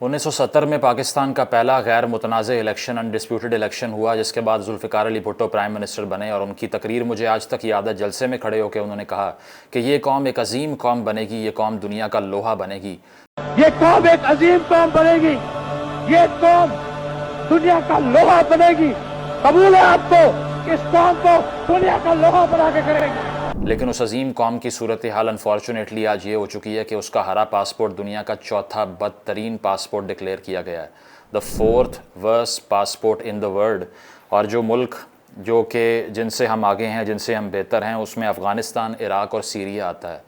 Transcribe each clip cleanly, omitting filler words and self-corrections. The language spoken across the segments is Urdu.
1970 میں پاکستان کا پہلا غیر متنازع الیکشن انڈسپیوٹڈ الیکشن ہوا، جس کے بعد ذوالفقار علی بھٹو پرائم منسٹر بنے، اور ان کی تقریر مجھے آج تک یاد ہے۔ جلسے میں کھڑے ہو کے انہوں نے کہا کہ یہ قوم ایک عظیم قوم بنے گی، یہ قوم دنیا کا لوہا بنے گی، یہ قوم ایک عظیم قوم بنے گی، یہ قوم دنیا کا لوہا بنے گی۔ قبول ہے آپ کو؟ اس قوم کو دنیا کا لوہا بنا کے کرے گی۔ لیکن اس عظیم قوم کی صورتحال انفارچونیٹلی آج یہ ہو چکی ہے کہ اس کا ہرا پاسپورٹ دنیا کا چوتھا بدترین پاسپورٹ ڈکلیئر کیا گیا ہے، the fourth worst passport in the world. اور جو ملک جو کہ جن سے ہم آگے ہیں، جن سے ہم بہتر ہیں، اس میں افغانستان، عراق اور سیریا آتا ہے۔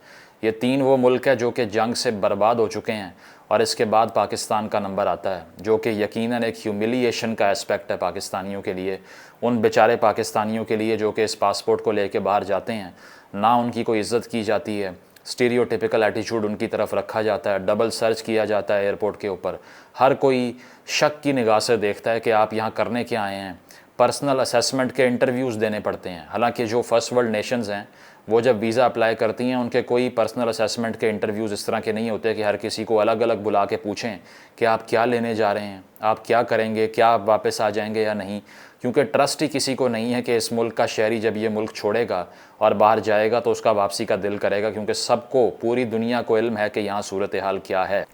یہ تین وہ ملک ہے جو کہ جنگ سے برباد ہو چکے ہیں، اور اس کے بعد پاکستان کا نمبر آتا ہے، جو کہ یقیناً ایک ہیوملیشن کا اسپیکٹ ہے پاکستانیوں کے لیے، ان بیچارے پاکستانیوں کے لیے جو کہ اس پاسپورٹ کو لے کے باہر جاتے ہیں۔ نہ ان کی کوئی عزت کی جاتی ہے، اسٹیریوٹیپیکل ایٹیچیوڈ ان کی طرف رکھا جاتا ہے، ڈبل سرچ کیا جاتا ہے ایئرپورٹ کے اوپر، ہر کوئی شک کی نگاہ سے دیکھتا ہے کہ آپ یہاں کرنے کیا آئے ہیں۔ پرسنل اسیسمنٹ کے انٹرویوز دینے پڑتے ہیں، حالانکہ جو فرسٹ ورلڈ نیشنز ہیں وہ جب ویزا اپلائی کرتی ہیں ان کے کوئی پرسنل اسیسمنٹ کے انٹرویوز اس طرح کے نہیں ہوتے کہ ہر کسی کو الگ الگ بلا کے پوچھیں کہ آپ کیا لینے جا رہے ہیں، آپ کیا کریں گے، کیا آپ واپس آ جائیں گے یا نہیں، کیونکہ ٹرسٹ ہی کسی کو نہیں ہے کہ اس ملک کا شہری جب یہ ملک چھوڑے گا اور باہر جائے گا تو اس کا واپسی کا دل کرے گا، کیونکہ سب کو، پوری دنیا کو علم ہے کہ یہاں صورتحال کیا ہے۔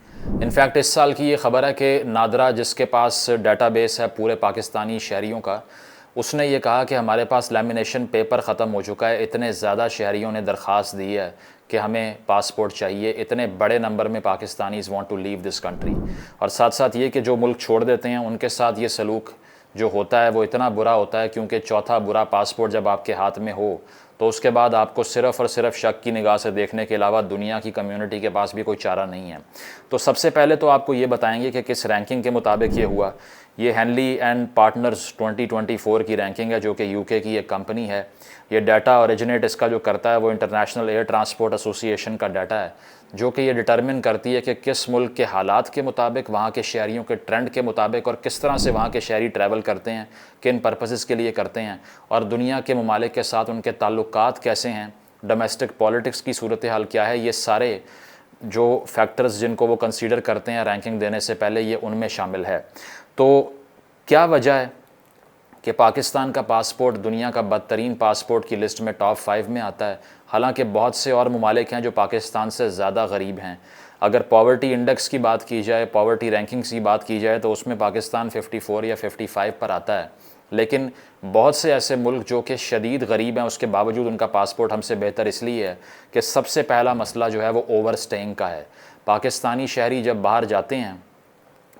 انفیکٹ اس سال کی یہ خبر ہے کہ نادرا، جس کے پاس ڈیٹا بیس ہے پورے پاکستانی شہریوں کا، اس نے یہ کہا کہ ہمارے پاس لیمینیشن پیپر ختم ہو چکا ہے، اتنے زیادہ شہریوں نے درخواست دی ہے کہ ہمیں پاسپورٹ چاہیے، اتنے بڑے نمبر میں Pakistanis want to leave this country. اور ساتھ ساتھ یہ کہ جو ملک چھوڑ دیتے ہیں ان کے ساتھ یہ سلوک جو ہوتا ہے وہ اتنا برا ہوتا ہے، کیونکہ چوتھا برا پاسپورٹ جب آپ کے ہاتھ میں ہو تو اس کے بعد آپ کو صرف اور صرف شک کی نگاہ سے دیکھنے کے علاوہ دنیا کی کمیونٹی کے پاس بھی کوئی چارہ نہیں ہے۔ تو سب سے پہلے تو آپ کو یہ بتائیں گے کہ کس رینکنگ کے مطابق یہ ہوا۔ یہ ہینلی اینڈ پارٹنرز 2024 کی رینکنگ ہے، جو کہ یو کے کی ایک کمپنی ہے۔ یہ ڈیٹا اوریجنیٹ اس کا جو کرتا ہے وہ انٹرنیشنل ایئر ٹرانسپورٹ ایسوسی ایشن کا ڈیٹا ہے، جو کہ یہ ڈٹرمن کرتی ہے کہ کس ملک کے حالات کے مطابق، وہاں کے شہریوں کے ٹرینڈ کے مطابق، اور کس طرح سے وہاں کے شہری ٹریول کرتے ہیں، کن پرپسز کے لیے کرتے ہیں، اور دنیا کے ممالک کے ساتھ ان کے تعلقات کیسے ہیں، ڈومیسٹک پالیٹکس کی صورتحال کیا ہے۔ یہ سارے جو فیکٹرز جن کو وہ کنسیڈر کرتے ہیں رینکنگ دینے سے پہلے، یہ ان میں شامل ہے۔ تو کیا وجہ ہے کہ پاکستان کا پاسپورٹ دنیا کا بدترین پاسپورٹ کی لسٹ میں ٹاپ 5 میں آتا ہے، حالانکہ بہت سے اور ممالک ہیں جو پاکستان سے زیادہ غریب ہیں۔ اگر پاورٹی انڈیکس کی بات کی جائے، پاورٹی رینکنگز کی بات کی جائے، تو اس میں پاکستان 54 یا 55 پر آتا ہے، لیکن بہت سے ایسے ملک جو کہ شدید غریب ہیں، اس کے باوجود ان کا پاسپورٹ ہم سے بہتر اس لیے ہے کہ سب سے پہلا مسئلہ جو ہے وہ اوور سٹیئنگ کا ہے۔ پاکستانی شہری جب باہر جاتے ہیں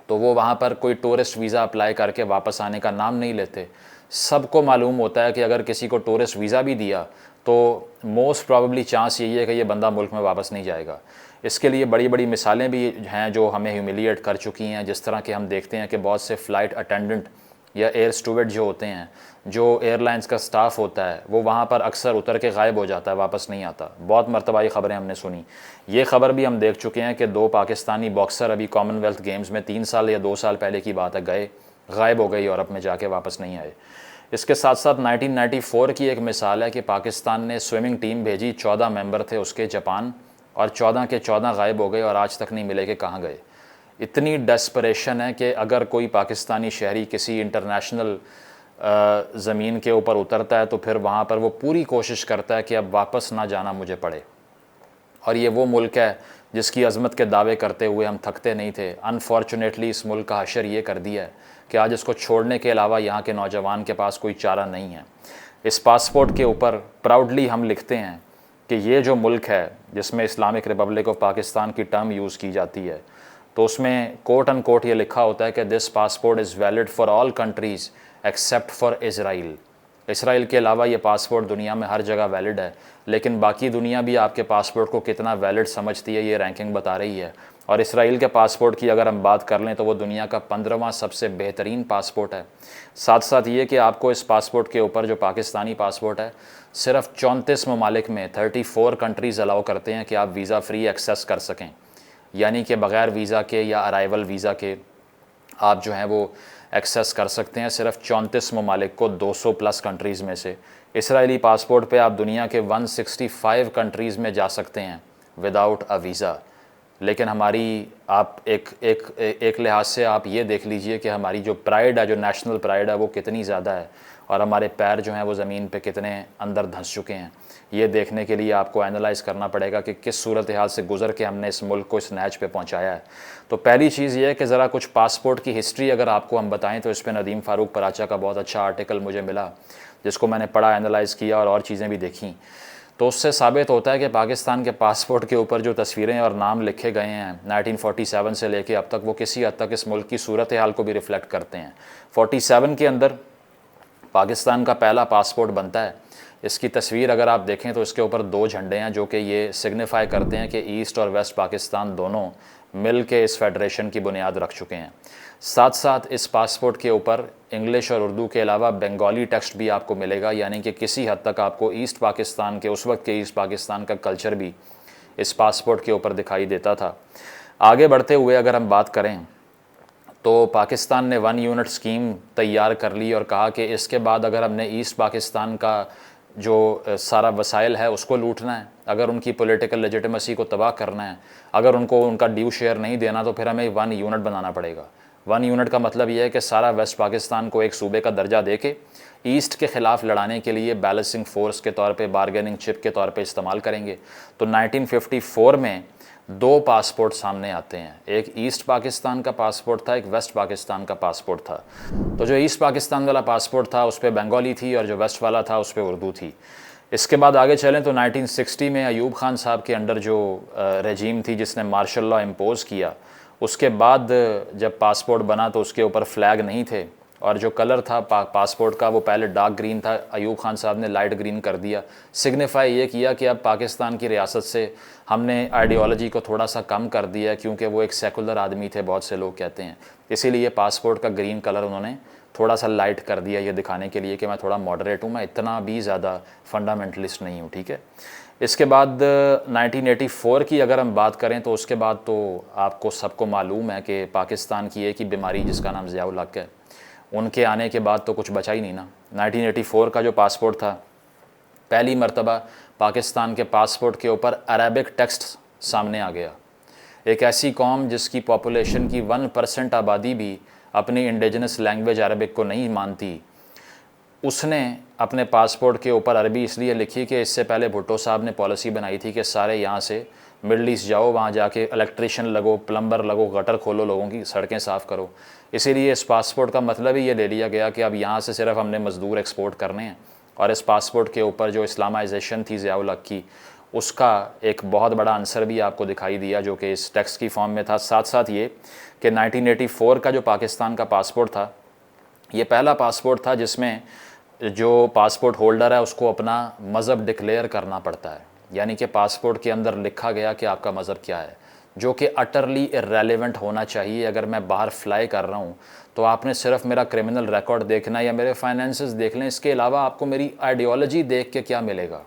تو وہ وہاں پر کوئی ٹورسٹ ویزا اپلائی کر کے واپس آنے کا نام نہیں لیتے۔ سب کو معلوم ہوتا ہے کہ اگر کسی کو ٹورسٹ ویزا بھی دیا تو موسٹ پرابیبلی چانس یہی ہے کہ یہ بندہ ملک میں واپس نہیں جائے گا۔ اس کے لیے بڑی بڑی مثالیں بھی ہیں جو ہمیں ہیوملیٹ کر چکی ہیں، جس طرح کہ ہم دیکھتے ہیں کہ بہت سے فلائٹ اٹینڈنٹ یا ایئر اسٹوورڈ جو ہوتے ہیں، جو ایئر لائنس کا سٹاف ہوتا ہے، وہ وہاں پر اکثر اتر کے غائب ہو جاتا ہے، واپس نہیں آتا۔ بہت مرتبہ یہ خبریں ہم نے سنی۔ یہ خبر بھی ہم دیکھ چکے ہیں کہ 2 پاکستانی باکسر ابھی کامن ویلتھ گیمز میں 3 سال یا 2 سال پہلے کی بات ہے، گئے، غائب ہو گئے، یورپ میں جا کے واپس نہیں آئے۔ اس کے ساتھ ساتھ 1994 کی ایک مثال ہے کہ پاکستان نے سوئمنگ ٹیم بھیجی، 14 ممبر تھے اس کے، جاپان، اور 14 کے 14 غائب ہو گئے اور آج تک نہیں ملے کہ کہاں گئے۔ اتنی ڈیسپریشن ہے کہ اگر کوئی پاکستانی شہری کسی انٹرنیشنل زمین کے اوپر اترتا ہے تو پھر وہاں پر وہ پوری کوشش کرتا ہے کہ اب واپس نہ جانا مجھے پڑے۔ اور یہ وہ ملک ہے جس کی عظمت کے دعوے کرتے ہوئے ہم تھکتے نہیں تھے۔ انفارچونیٹلی اس ملک کا حشر یہ کر دیا ہے کہ آج اس کو چھوڑنے کے علاوہ یہاں کے نوجوان کے پاس کوئی چارہ نہیں ہے۔ اس پاسپورٹ کے اوپر پراؤڈلی ہم لکھتے ہیں کہ یہ جو ملک ہے جس میں اسلامک ریپبلک آف پاکستان کی ٹرم یوز کی جاتی ہے، تو اس میں کوٹ ان کوٹ یہ لکھا ہوتا ہے کہ this passport is valid for all countries except for Israel. Israel کے علاوہ یہ پاسپورٹ دنیا میں ہر جگہ ویلڈ ہے، لیکن باقی دنیا بھی آپ کے پاسپورٹ کو کتنا ویلڈ سمجھتی ہے یہ رینکنگ بتا رہی ہے۔ اور اسرائیل کے پاسپورٹ کی اگر ہم بات کر لیں تو وہ دنیا کا 15واں سب سے بہترین پاسپورٹ ہے۔ ساتھ ساتھ یہ کہ آپ کو اس پاسپورٹ کے اوپر جو پاکستانی پاسپورٹ ہے، صرف 34 ممالک میں 34 کنٹریز الاؤ کرتے ہیں کہ آپ ویزا فری ایکسیس کر سکیں، یعنی کہ بغیر ویزا کے یا ارائیول ویزا کے آپ جو ہیں وہ ایکسیس کر سکتے ہیں، صرف 34 ممالک کو 200 پلس کنٹریز میں سے۔ اسرائیلی پاسپورٹ پہ آپ دنیا کے 165 کنٹریز میں جا سکتے ہیں وداؤٹ اے ویزا۔ لیکن ہماری آپ ایک لحاظ سے آپ یہ دیکھ لیجئے کہ ہماری جو پرائیڈ ہے، جو نیشنل پرائیڈ ہے، وہ کتنی زیادہ ہے، اور ہمارے پیر جو ہیں وہ زمین پہ کتنے اندر دھنس چکے ہیں۔ یہ دیکھنے کے لیے آپ کو اینالائز کرنا پڑے گا کہ کس صورتحال سے گزر کے ہم نے اس ملک کو اس نیچ پہ پہنچایا ہے۔ تو پہلی چیز یہ ہے کہ ذرا کچھ پاسپورٹ کی ہسٹری اگر آپ کو ہم بتائیں تو اس پہ ندیم فاروق پراچا کا بہت اچھا آرٹیکل مجھے ملا، جس کو میں نے پڑھا، اینالائز کیا اور چیزیں بھی دیکھیں۔ تو اس سے ثابت ہوتا ہے کہ پاکستان کے پاسپورٹ کے اوپر جو تصویریں اور نام لکھے گئے ہیں 1947 سے لے کے اب تک، وہ کسی حد تک اس ملک کی صورتحال کو بھی ریفلیکٹ کرتے ہیں۔ 47 کے اندر پاکستان کا پہلا پاسپورٹ بنتا ہے۔ اس کی تصویر اگر آپ دیکھیں تو اس کے اوپر 2 جھنڈے ہیں جو کہ یہ سگنیفائی کرتے ہیں کہ ایسٹ اور ویسٹ پاکستان دونوں مل کے اس فیڈریشن کی بنیاد رکھ چکے ہیں۔ ساتھ ساتھ اس پاسپورٹ کے اوپر انگلش اور اردو کے علاوہ بنگالی ٹیکسٹ بھی آپ کو ملے گا، یعنی کہ کسی حد تک آپ کو ایسٹ پاکستان کے، اس وقت کے ایسٹ پاکستان کا کلچر بھی اس پاسپورٹ کے اوپر دکھائی دیتا تھا۔ آگے بڑھتے ہوئے اگر ہم بات کریں تو پاکستان نے 1 یونٹ اسکیم تیار کر لی اور کہا کہ اس کے بعد اگر ہم نے ایسٹ پاکستان کا جو سارا وسائل ہے اس کو لوٹنا ہے، اگر ان کی پولیٹیکل لیجیٹیمیسی کو تباہ کرنا ہے، اگر ان کو ان کا ڈیو شیئر نہیں دینا تو پھر ہمیں 1 یونٹ بنانا پڑے گا۔ 1 یونٹ کا مطلب یہ ہے کہ سارا ویسٹ پاکستان کو ایک صوبے کا درجہ دے کے ایسٹ کے خلاف لڑانے کے لیے بیلنسنگ فورس کے طور پہ، بارگیننگ چپ کے طور پہ استعمال کریں گے۔ تو 1954 میں 2 پاسپورٹ سامنے آتے ہیں، ایک ایسٹ پاکستان کا پاسپورٹ تھا، ایک ویسٹ پاکستان کا پاسپورٹ تھا۔ تو جو ایسٹ پاکستان والا پاسپورٹ تھا اس پہ بنگالی تھی اور جو ویسٹ والا تھا اس پہ اردو تھی۔ اس کے بعد آگے چلیں تو 1960 میں ایوب خان صاحب کے انڈر جو رجیم تھی جس نے مارشل لا امپوز کیا، اس کے بعد جب پاسپورٹ بنا تو اس کے اوپر فلیگ نہیں تھے، اور جو کلر تھا پاسپورٹ کا وہ پہلے ڈارک گرین تھا، ایوب خان صاحب نے لائٹ گرین کر دیا، سگنیفائی یہ کیا کہ اب پاکستان کی ریاست سے ہم نے آئیڈیالوجی کو تھوڑا سا کم کر دیا، کیونکہ وہ ایک سیکولر آدمی تھے، بہت سے لوگ کہتے ہیں، اسی لیے پاسپورٹ کا گرین کلر انہوں نے تھوڑا سا لائٹ کر دیا، یہ دکھانے کے لیے کہ میں تھوڑا ماڈریٹ ہوں، میں اتنا بھی زیادہ فنڈامنٹلسٹ نہیں ہوں، ٹھیک ہے۔ اس کے بعد 1984 کی اگر ہم بات کریں تو اس کے بعد تو آپ کو سب کو معلوم ہے کہ پاکستان کی ایک ہی بیماری جس کا نام ضیاء الحق ہے، ان کے آنے کے بعد تو کچھ بچا ہی نہیں نا۔ 1984 کا جو پاسپورٹ تھا، پہلی مرتبہ پاکستان کے پاسپورٹ کے اوپر عربک ٹیکسٹ سامنے آ گیا۔ ایک ایسی قوم جس کی پاپولیشن کی 1% آبادی بھی اپنی انڈیجنس لینگویج عربک کو نہیں مانتی، اس نے اپنے پاسپورٹ کے اوپر عربی اس لیے لکھی کہ اس سے پہلے بھٹو صاحب نے پالیسی بنائی تھی کہ سارے یہاں سے مڈل ایسٹ جاؤ، وہاں جا کے الیکٹریشین لگو، پلمبر لگو، گٹر کھولو، لوگوں کی سڑکیں صاف کرو۔ اسی لیے اس پاسپورٹ کا مطلب ہی یہ لے لیا گیا کہ اب یہاں سے صرف ہم نے مزدور ایکسپورٹ کرنے ہیں، اور اس پاسپورٹ کے اوپر جو اسلامائزیشن تھی ضیاء الحق کی، اس کا ایک بہت بڑا عنصر بھی آپ کو دکھائی دیا جو کہ اس ٹیکسٹ کی فارم میں تھا۔ ساتھ ساتھ یہ کہ 1984 کا جو پاکستان کا پاسپورٹ تھا، یہ پہلا پاسپورٹ تھا جس میں جو پاسپورٹ ہولڈر ہے اس کو اپنا مذہب ڈکلیئر کرنا پڑتا ہے، یعنی کہ پاسپورٹ کے اندر لکھا گیا کہ آپ کا مذہب کیا ہے، جو کہ اٹرلی ارریلیونٹ ہونا چاہیے۔ اگر میں باہر فلائی کر رہا ہوں تو آپ نے صرف میرا کرمنل ریکارڈ دیکھنا یا میرے فائنینسز دیکھ لیں، اس کے علاوہ آپ کو میری آئیڈیالوجی دیکھ کے کیا ملے گا؟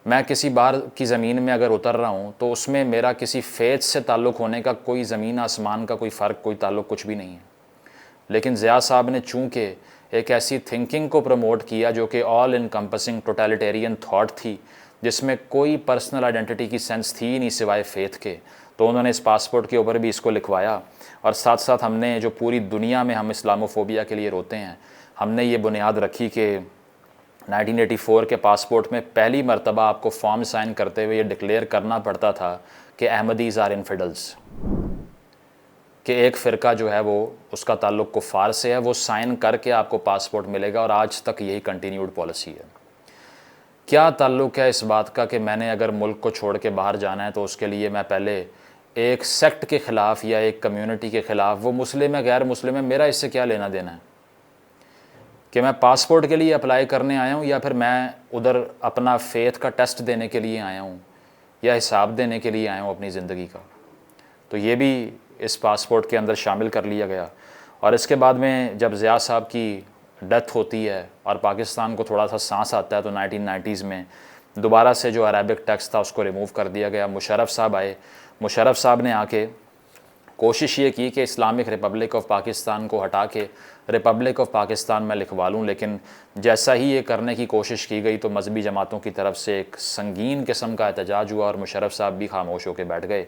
میں کسی باہر کی زمین میں اگر اتر رہا ہوں تو اس میں میرا کسی فیتھ سے تعلق ہونے کا کوئی زمین آسمان کا کوئی فرق، کوئی تعلق کچھ بھی نہیں ہے۔ لیکن ضیاء صاحب نے چونکہ ایک ایسی تھنکنگ کو پروموٹ کیا جو کہ آل انکمپسنگ ٹوٹیلیٹیرین تھاٹ تھی، جس میں کوئی پرسنل آئیڈینٹی کی سینس تھی نہیں سوائے فیتھ کے، تو انہوں نے اس پاسپورٹ کے اوپر بھی اس کو لکھوایا۔ اور ساتھ ساتھ ہم نے جو پوری دنیا میں ہم اسلاموفوبیا کے لیے روتے ہیں، ہم نے یہ بنیاد رکھی کہ 1984 کے پاسپورٹ میں پہلی مرتبہ آپ کو فارم سائن کرتے ہوئے یہ ڈکلیئر کرنا پڑتا تھا کہ احمدیز آر انفیڈلز، کہ ایک فرقہ جو ہے وہ اس کا تعلق کفار سے ہے، وہ سائن کر کے آپ کو پاسپورٹ ملے گا، اور آج تک یہی کنٹینیوڈ پالیسی ہے۔ کیا تعلق ہے اس بات کا کہ میں نے اگر ملک کو چھوڑ کے باہر جانا ہے تو اس کے لیے میں پہلے ایک سیکٹ کے خلاف یا ایک کمیونٹی کے خلاف، وہ مسلم ہے غیر مسلم ہے، میرا اس سے کیا لینا دینا ہے؟ کہ میں پاسپورٹ کے لیے اپلائی کرنے آیا ہوں یا پھر میں ادھر اپنا فیتھ کا ٹیسٹ دینے کے لیے آیا ہوں یا حساب دینے کے لیے آیا ہوں اپنی زندگی کا؟ تو یہ بھی اس پاسپورٹ کے اندر شامل کر لیا گیا۔ اور اس کے بعد میں جب ضیاء صاحب کی ڈیتھ ہوتی ہے اور پاکستان کو تھوڑا سا سانس آتا ہے تو 1990s میں دوبارہ سے جو عربک ٹیکسٹ تھا اس کو ریموو کر دیا گیا۔ مشرف صاحب آئے، مشرف صاحب نے آ کے کوشش یہ کی کہ اسلامک ریپبلک آف پاکستان کو ہٹا کے ریپبلک آف پاکستان میں لکھوا لوں، لیکن جیسا ہی یہ کرنے کی کوشش کی گئی تو مذہبی جماعتوں کی طرف سے ایک سنگین قسم کا احتجاج ہوا اور مشرف صاحب بھی خاموش ہو کے بیٹھ گئے،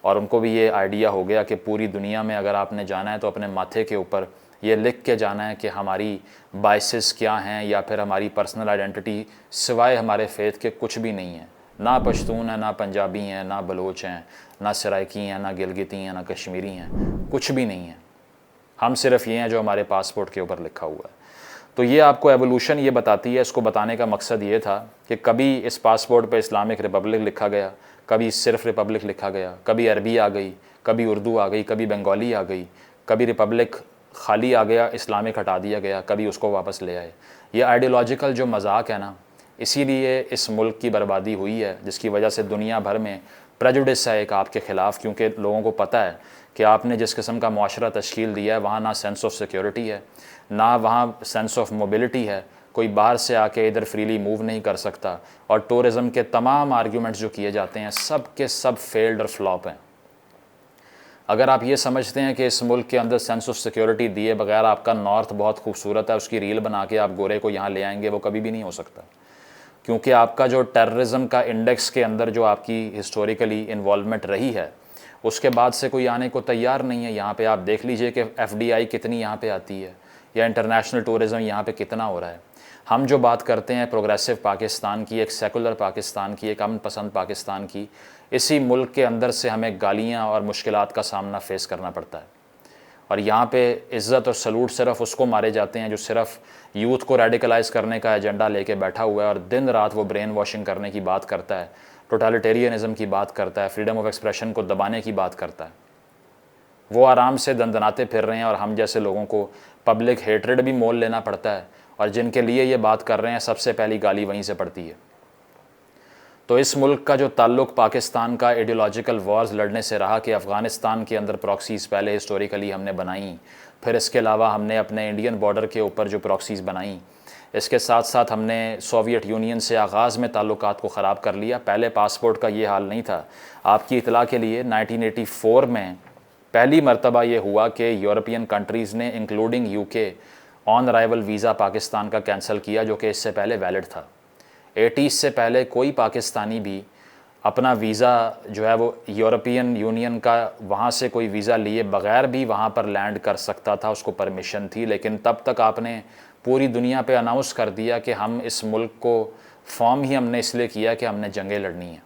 اور ان کو بھی یہ آئیڈیا ہو گیا کہ پوری دنیا میں اگر آپ نے جانا ہے تو اپنے ماتھے کے اوپر یہ لکھ کے جانا ہے کہ ہماری بائسز کیا ہیں یا پھر ہماری پرسنل آئیڈینٹی سوائے ہمارے فیتھ کے کچھ بھی نہیں ہے. نہ پشتون ہیں، نہ پنجابی ہیں، نہ بلوچ ہیں، نہ سرائکی ہیں، نہ گلگتی ہیں، نہ کشمیری ہیں، کچھ بھی نہیں ہے. ہم صرف یہ ہیں جو ہمارے پاسپورٹ کے اوپر لکھا ہوا ہے. تو یہ آپ کو ایوولوشن یہ بتاتی ہے. اس کو بتانے کا مقصد یہ تھا کہ کبھی اس پاسپورٹ پہ اسلامک ریپبلک لکھا گیا، کبھی صرف ریپبلک لکھا گیا، کبھی عربی آ گئی، کبھی اردو آ گئی، کبھی بنگالی آ گئی، کبھی ریپبلک خالی آ گیا، اسلامک ہٹا دیا گیا، کبھی اس کو واپس لے آئے. یہ آئیڈیولوجیکل جو مذاق ہے نا، اسی لیے اس ملک کی بربادی ہوئی ہے، جس کی وجہ سے دنیا بھر میں پریجوڈس ہے ایک آپ کے خلاف. کیونکہ لوگوں کو پتہ ہے کہ آپ نے جس قسم کا معاشرہ تشکیل دیا ہے وہاں نہ سینس آف سیکیورٹی ہے، نہ وہاں سینس آف موبلٹی ہے. کوئی باہر سے آ کے ادھر فریلی موو نہیں کر سکتا. اور ٹورزم کے تمام آرگیومنٹس جو کیے جاتے ہیں سب کے سب فیلڈ اور فلاپ ہیں. اگر آپ یہ سمجھتے ہیں کہ اس ملک کے اندر سینس آف سیکیورٹی دیے بغیر آپ کا نارتھ بہت خوبصورت ہے، اس کی ریل بنا کے آپ گورے کو یہاں لے آئیں گے، وہ کبھی بھی نہیں ہو سکتا. کیونکہ آپ کا جو ٹیررزم کا انڈیکس کے اندر جو آپ کی ہسٹوریکلی انوالومنٹ رہی ہے، اس کے بعد سے کوئی آنے کو تیار نہیں ہے. یہاں پہ آپ دیکھ لیجئے کہ FDI کتنی یہاں پہ آتی ہے، یا انٹرنیشنل ٹورزم یہاں پہ کتنا ہو رہا ہے. ہم جو بات کرتے ہیں پروگریسو پاکستان کی، ایک سیکولر پاکستان کی، ایک امن پسند پاکستان کی، اسی ملک کے اندر سے ہمیں گالیاں اور مشکلات کا سامنا فیس کرنا پڑتا ہے. اور یہاں پہ عزت اور سلوٹ صرف اس کو مارے جاتے ہیں جو صرف یوتھ کو ریڈیکلائز کرنے کا ایجنڈا لے کے بیٹھا ہوا ہے اور دن رات وہ برین واشنگ کرنے کی بات کرتا ہے، ٹوٹالیٹیرینزم کی بات کرتا ہے، فریڈم آف ایکسپریشن کو دبانے کی بات کرتا ہے. وہ آرام سے دندناتے پھر رہے ہیں اور ہم جیسے لوگوں کو پبلک ہیٹریڈ بھی مول لینا پڑتا ہے. اور جن کے لیے یہ بات کر رہے ہیں سب سے پہلی گالی وہیں سے پڑتی ہے. تو اس ملک کا جو تعلق پاکستان کا ایڈیولوجیکل وارز لڑنے سے رہا کہ افغانستان کے اندر پراکسیز پہلے ہسٹوریکلی ہم نے بنائیں، پھر اس کے علاوہ ہم نے اپنے انڈین بارڈر کے اوپر جو پراکسیز بنائیں، اس کے ساتھ ساتھ ہم نے سوویٹ یونین سے آغاز میں تعلقات کو خراب کر لیا. پہلے پاسپورٹ کا یہ حال نہیں تھا. آپ کی اطلاع کے لیے 1984 میں پہلی مرتبہ یہ ہوا کہ یورپین کنٹریز نے انکلوڈنگ UK آن ارائیول ویزا پاکستان کا کینسل کیا، جو کہ اس سے پہلے ویلڈ تھا. 80s سے پہلے کوئی پاکستانی بھی اپنا ویزا جو ہے وہ یورپین یونین کا وہاں سے کوئی ویزا لیے بغیر بھی وہاں پر لینڈ کر سکتا تھا، اس کو پرمیشن تھی. لیکن تب تک آپ نے پوری دنیا پہ اناؤنس کر دیا کہ ہم اس ملک کو فارم ہی ہم نے اس لیے کیا کہ ہم نے جنگیں لڑنی ہیں.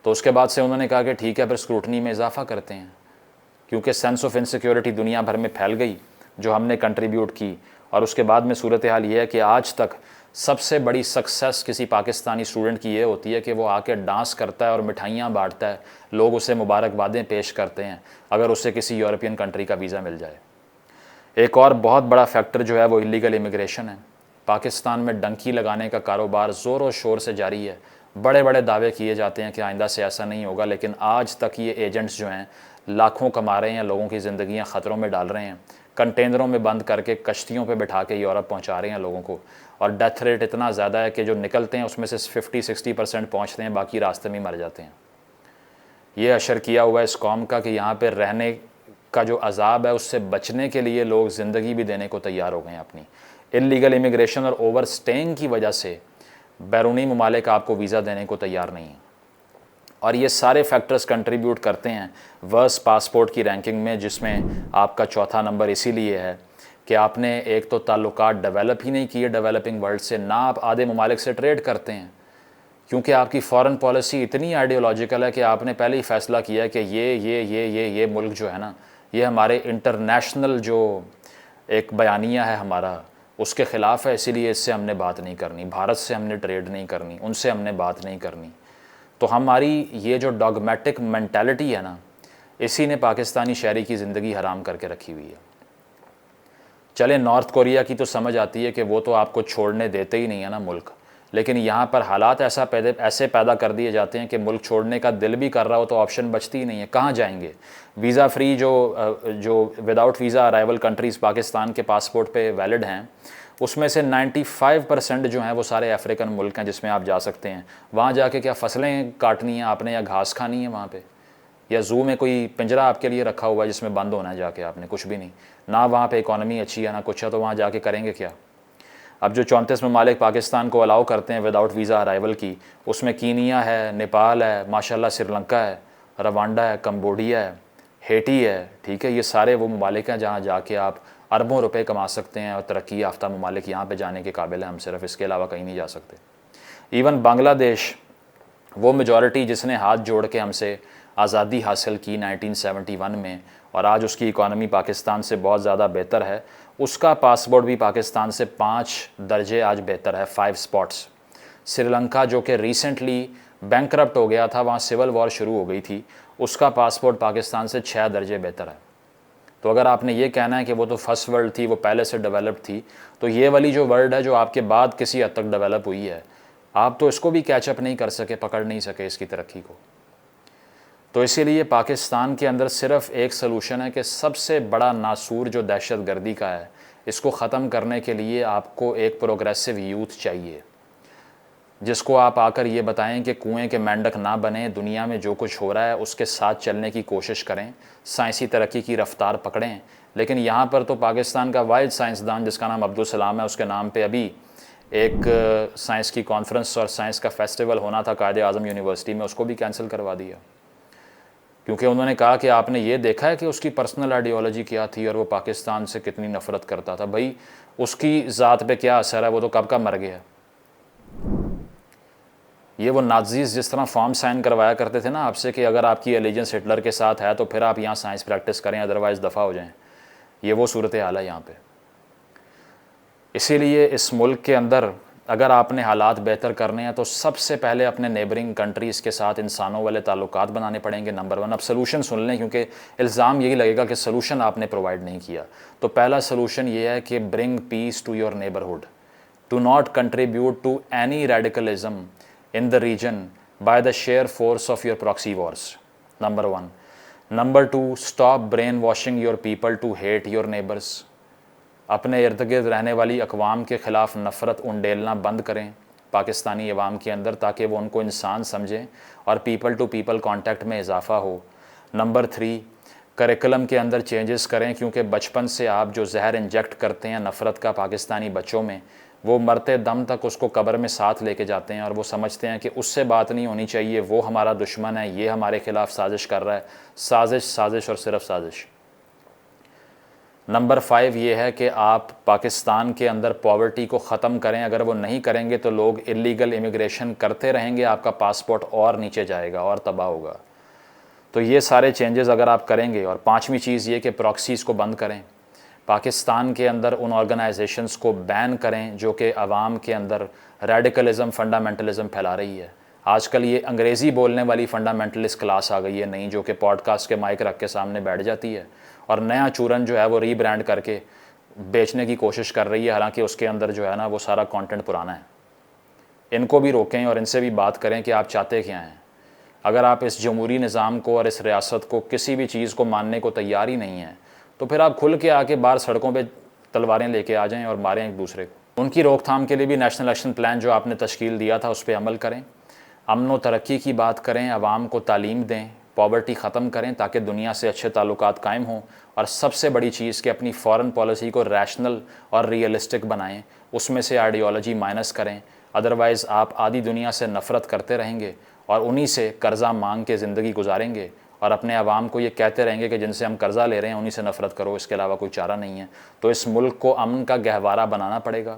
تو اس کے بعد سے انہوں نے کہا کہ ٹھیک ہے پھر اسکروٹنی میں اضافہ کرتے ہیں، کیونکہ سینس آف انسیکیورٹی دنیا بھر میں پھیل گئی جو ہم نے کنٹریبیوٹ کی. اور اس کے بعد میں صورتحال یہ ہے کہ آج تک سب سے بڑی سکسیس کسی پاکستانی اسٹوڈنٹ کی یہ ہوتی ہے کہ وہ آ کے ڈانس کرتا ہے اور مٹھائیاں بانٹتا ہے، لوگ اسے مبارکبادیں پیش کرتے ہیں اگر اسے کسی یورپین کنٹری کا ویزا مل جائے. ایک اور بہت بڑا فیکٹر جو ہے وہ ایلیگل امیگریشن ہے. پاکستان میں ڈنکی لگانے کا کاروبار زور و شور سے جاری ہے. بڑے بڑے دعوے کیے جاتے ہیں کہ آئندہ سے ایسا نہیں ہوگا، لیکن آج تک یہ ایجنٹس جو ہیں لاکھوں کما رہے ہیں، لوگوں کی زندگیاں خطروں میں ڈال رہے ہیں، کنٹینروں میں بند کر کے کشتیوں پہ بٹھا کے یورپ پہنچا رہے ہیں لوگوں کو. اور ڈیتھ ریٹ اتنا زیادہ ہے کہ جو نکلتے ہیں اس میں سے 50-60% پہنچتے ہیں، باقی راستے میں مر جاتے ہیں. یہ اشر کیا ہوا ہے اس قوم کا کہ یہاں پہ رہنے کا جو عذاب ہے اس سے بچنے کے لیے لوگ زندگی بھی دینے کو تیار ہو گئے ہیں اپنی. انلیگل امیگریشن اور اوور سٹینگ کی وجہ سے بیرونی ممالک آپ کو ویزا دینے کو تیار نہیں ہیں. اور یہ سارے فیکٹرز کنٹریبیوٹ کرتے ہیں ورس پاسپورٹ کی رینکنگ میں، جس میں آپ کا چوتھا نمبر اسی لیے ہے کہ آپ نے ایک تو تعلقات ڈیولپ ہی نہیں کیے ڈیولپنگ ورلڈ سے، نہ آپ آدھے ممالک سے ٹریڈ کرتے ہیں، کیونکہ آپ کی فارن پالیسی اتنی آئیڈیولوجیکل ہے کہ آپ نے پہلے ہی فیصلہ کیا ہے کہ یہ ملک جو ہے نا، یہ ہمارے انٹرنیشنل جو ایک بیانیہ ہے ہمارا اس کے خلاف ہے، اسی لیے اس سے ہم نے بات نہیں کرنی، بھارت سے ہم نے ٹریڈ نہیں کرنی، ان سے ہم نے بات نہیں کرنی. تو ہماری یہ جو ڈاگمیٹک مینٹیلٹی ہے نا، اسی نے پاکستانی شہری کی زندگی حرام کر کے رکھی ہوئی ہے. چلے نارتھ کوریا کی تو سمجھ آتی ہے کہ وہ تو آپ کو چھوڑنے دیتے ہی نہیں ہے نا ملک، لیکن یہاں پر حالات ایسے پیدا کر دیے جاتے ہیں کہ ملک چھوڑنے کا دل بھی کر رہا ہو تو آپشن بچتی ہی نہیں ہے. کہاں جائیں گے؟ ویزا فری جو without visa arrival countries Pakistan کے پاسپورٹ پہ ویلڈ ہیں، اس میں سے 95% جو ہیں وہ سارے افریقن ملک ہیں جس میں آپ جا سکتے ہیں. وہاں جا کے کیا فصلیں کاٹنی ہیں آپ نے یا گھاس کھانی ہے وہاں پہ، یا زو میں کوئی پنجرہ آپ کے لیے رکھا ہوا ہے جس میں بند ہونا ہے جا کے آپ نے؟ کچھ بھی نہیں. نہ وہاں پہ اکانومی اچھی ہے نہ کچھ ہے، تو وہاں جا کے کریں گے کیا؟ اب جو 34 ممالک پاکستان کو الاؤ کرتے ہیں وداؤٹ ویزا ارائیول کی، اس میں کینیا ہے، نیپال ہے، ماشاءاللہ سری لنکا ہے، روانڈا ہے، کمبوڈیا ہے، ہیٹی ہے، ٹھیک ہے، یہ سارے وہ ممالک ہیں جہاں جا کے آپ اربوں روپے کما سکتے ہیں، اور ترقی یافتہ ممالک یہاں پہ جانے کے قابل ہیں ہم صرف، اس کے علاوہ کہیں نہیں جا سکتے۔ ایون بنگلہ دیش، وہ میجورٹی جس نے ہاتھ جوڑ کے ہم سے آزادی حاصل کی 1971 میں، اور آج اس کی اکانومی پاکستان سے بہت زیادہ بہتر ہے، اس کا پاسپورٹ بھی پاکستان سے 5 درجے آج بہتر ہے، 5 اسپاٹس۔ سری لنکا جو کہ ریسنٹلی بینکرپٹ ہو گیا تھا، وہاں سول وار شروع ہو گئی تھی، اس کا پاسپورٹ پاکستان سے 6 درجے بہتر ہے۔ تو اگر آپ نے یہ کہنا ہے کہ وہ تو فرسٹ ورلڈ تھی، وہ پہلے سے ڈیولپڈ تھی، تو یہ والی جو ورلڈ ہے جو آپ کے بعد کسی حد تک ڈیولپ ہوئی ہے، آپ تو اس کو بھی کیچ اپ نہیں کر سکے، پکڑ نہیں سکے اس کی ترقی کو۔ تو اسی لیے پاکستان کے اندر صرف ایک سلوشن ہے کہ سب سے بڑا ناسور جو دہشت گردی کا ہے، اس کو ختم کرنے کے لیے آپ کو ایک پروگریسو یوتھ چاہیے، جس کو آپ آ کر یہ بتائیں کہ کنویں کے مینڈک نہ بنیں، دنیا میں جو کچھ ہو رہا ہے اس کے ساتھ چلنے کی کوشش کریں، سائنسی ترقی کی رفتار پکڑیں۔ لیکن یہاں پر تو پاکستان کا واحد سائنسدان جس کا نام عبدالسلام ہے، اس کے نام پہ ابھی ایک سائنس کی کانفرنس اور سائنس کا فیسٹیول ہونا تھا قائد اعظم یونیورسٹی میں، اس کو بھی کینسل کروا دیا، کیونکہ انہوں نے کہا کہ آپ نے یہ دیکھا ہے کہ اس کی پرسنل آئیڈیالوجی کیا تھی اور وہ پاکستان سے کتنی نفرت کرتا تھا۔ بھائی اس کی ذات پہ کیا اثر ہے، وہ تو کب کا مر گیا۔ یہ وہ نازیز جس طرح فارم سائن کروایا کرتے تھے نا آپ سے کہ اگر آپ کی الیجنس ہٹلر کے ساتھ ہے تو پھر آپ یہاں سائنس پریکٹس کریں، ادروائز دفع ہو جائیں، یہ وہ صورتحال ہے یہاں پہ۔ اسی لیے اس ملک کے اندر اگر آپ نے حالات بہتر کرنے ہیں تو سب سے پہلے اپنے نیبرنگ کنٹریز کے ساتھ انسانوں والے تعلقات بنانے پڑیں گے، نمبر 1۔ اب سلوشن سن لیں، کیونکہ الزام یہی لگے گا کہ سلوشن آپ نے پرووائڈ نہیں کیا۔ تو پہلا سلوشن یہ ہے کہ bring peace to your neighbourhood, do not contribute to any radicalism in the region by the sheer force of your proxy wars, number 1. Number 2, stop brainwashing your people to hate your neighbors. اپنے ارد گرد رہنے والی اقوام کے خلاف نفرت انڈیلنا بند کریں پاکستانی عوام کے اندر، تاکہ وہ ان کو انسان سمجھیں اور پیپل ٹو پیپل کانٹیکٹ میں اضافہ ہو۔ نمبر 3، کریکلم کے اندر چینجز کریں، کیونکہ بچپن سے آپ جو زہر انجیکٹ کرتے ہیں نفرت کا پاکستانی بچوں میں، وہ مرتے دم تک اس کو قبر میں ساتھ لے کے جاتے ہیں، اور وہ سمجھتے ہیں کہ اس سے بات نہیں ہونی چاہیے، وہ ہمارا دشمن ہے، یہ ہمارے خلاف سازش کر رہا ہے، سازش سازش اور صرف سازش۔ نمبر 5 یہ ہے کہ آپ پاکستان کے اندر پاورٹی کو ختم کریں، اگر وہ نہیں کریں گے تو لوگ اللیگل امیگریشن کرتے رہیں گے، آپ کا پاسپورٹ اور نیچے جائے گا اور تباہ ہوگا۔ تو یہ سارے چینجز اگر آپ کریں گے، اور 5ویں چیز یہ کہ پراکسیز کو بند کریں، پاکستان کے اندر ان آرگنائزیشنز کو بین کریں جو کہ عوام کے اندر ریڈیکلزم، فنڈامنٹلزم پھیلا رہی ہے۔ آج کل یہ انگریزی بولنے والی فنڈامنٹلسٹ کلاس آ گئی ہے نہیں، جو کہ پوڈ کاسٹ کے مائک رکھ کے سامنے بیٹھ جاتی ہے اور نیا چورن جو ہے وہ ری برانڈ کر کے بیچنے کی کوشش کر رہی ہے، حالانکہ اس کے اندر جو ہے نا وہ سارا کانٹینٹ پرانا ہے۔ ان کو بھی روکیں اور ان سے بھی بات کریں کہ آپ چاہتے کیا ہیں۔ اگر آپ اس جمہوری نظام کو اور اس ریاست کو کسی بھی چیز کو ماننے کو تیار ہی نہیں ہیں، تو پھر آپ کھل کے آ کے باہر سڑکوں پہ تلواریں لے کے آ جائیں اور ماریں ایک دوسرے کو۔ ان کی روک تھام کے لیے بھی نیشنل ایکشن پلان جو آپ نے تشکیل دیا تھا اس پہ عمل کریں، امن و ترقی کی بات کریں، عوام کو تعلیم دیں، پاورٹی ختم کریں تاکہ دنیا سے اچھے تعلقات قائم ہوں، اور سب سے بڑی چیز کہ اپنی فارن پالیسی کو ریشنل اور ریئلسٹک بنائیں، اس میں سے آئیڈیالوجی مائنس کریں، ادروائز آپ آدھی دنیا سے نفرت کرتے رہیں گے اور انہی سے قرضہ مانگ کے زندگی گزاریں گے، اور اپنے عوام کو یہ کہتے رہیں گے کہ جن سے ہم قرضہ لے رہے ہیں انہی سے نفرت کرو، اس کے علاوہ کوئی چارہ نہیں ہے۔ تو اس ملک کو امن کا گہوارہ بنانا پڑے گا،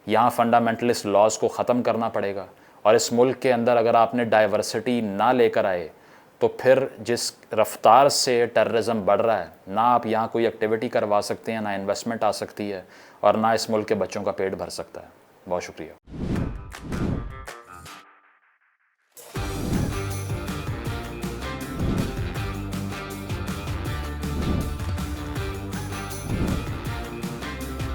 یہاں فنڈامنٹلسٹ لاز کو ختم کرنا پڑے گا، اور اس ملک کے اندر اگر آپ نے ڈائیورسٹی نہ لے کر آئے تو پھر جس رفتار سے ٹیررزم بڑھ رہا ہے، نہ آپ یہاں کوئی ایکٹیویٹی کروا سکتے ہیں، نہ انویسٹمنٹ آ سکتی ہے، اور نہ اس ملک کے بچوں کا پیٹ بھر سکتا ہے۔ بہت شکریہ۔